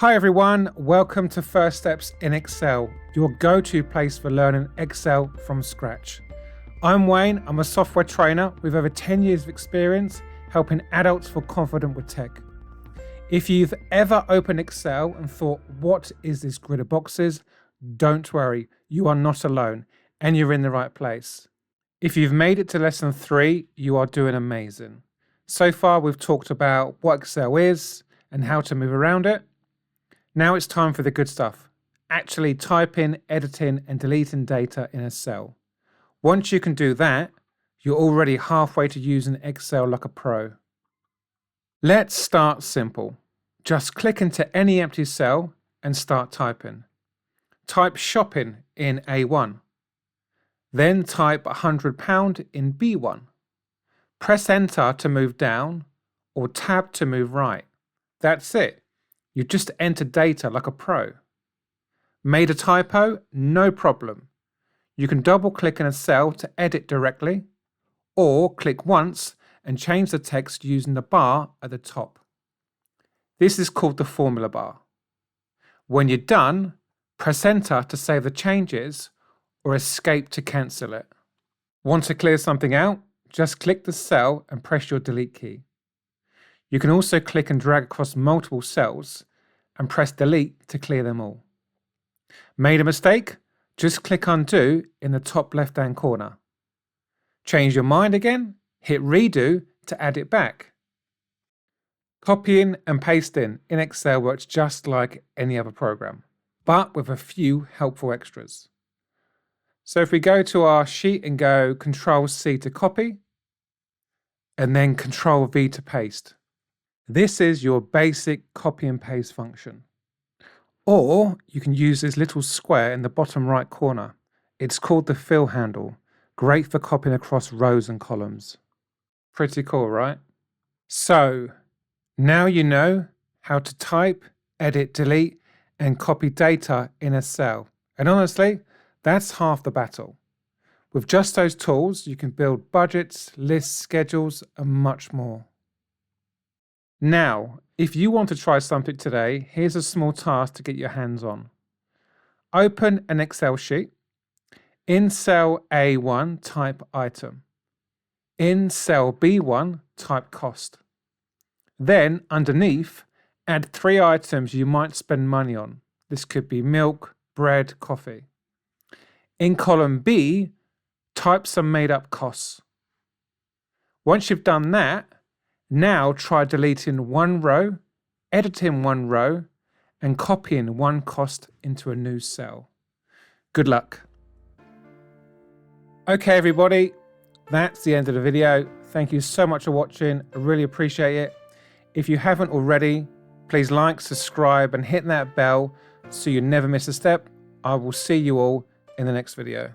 Hi everyone, welcome to First Steps in Excel, your go-to place for learning Excel from scratch. I'm Wayne, I'm a software trainer with over 10 years of experience helping adults feel confident with tech. If you've ever opened Excel and thought, what is this grid of boxes? Don't worry, you are not alone and you're in the right place. If you've made it to lesson 3, you are doing amazing. So far we've talked about what Excel is and how to move around it. Now it's time for the good stuff, actually typing, editing and deleting data in a cell. Once you can do that, you're already halfway to using Excel like a pro. Let's start simple. Just click into any empty cell and start typing. Type shopping in A1. Then type £100 in B1. Press enter to move down or tab to move right. That's it. You just entered data like a pro. Made a typo? No problem. You can double click in a cell to edit directly, or click once and change the text using the bar at the top. This is called the formula bar. When you're done, press enter to save the changes or escape to cancel it. Want to clear something out? Just click the cell and press your delete key. You can also click and drag across multiple cells and press delete to clear them all. Made a mistake? Just click undo in the top left-hand corner. Change your mind again? Hit redo to add it back. Copying and pasting in Excel works just like any other program, but with a few helpful extras. So if we go to our sheet and go Control-C to copy, and then Control-V to paste. This is your basic copy and paste function. Or you can use this little square in the bottom right corner. It's called the fill handle, great for copying across rows and columns. Pretty cool, right? So now you know how to type, edit, delete, and copy data in a cell. And honestly, that's half the battle. With just those tools, you can build budgets, lists, schedules, and much more. Now, if you want to try something today, here's a small task to get your hands on. Open an Excel sheet. In cell A1, type item. In cell B1, type cost. Then, underneath, add 3 items you might spend money on. This could be milk, bread, coffee. In column B, type some made-up costs. Once you've done that, now try deleting one row, editing one row, and copying one cost into a new cell. Good luck. Okay, everybody, that's the end of the video. Thank you so much for watching. I really appreciate it. If you haven't already, please like, subscribe, and hit that bell so you never miss a step. I will see you all in the next video.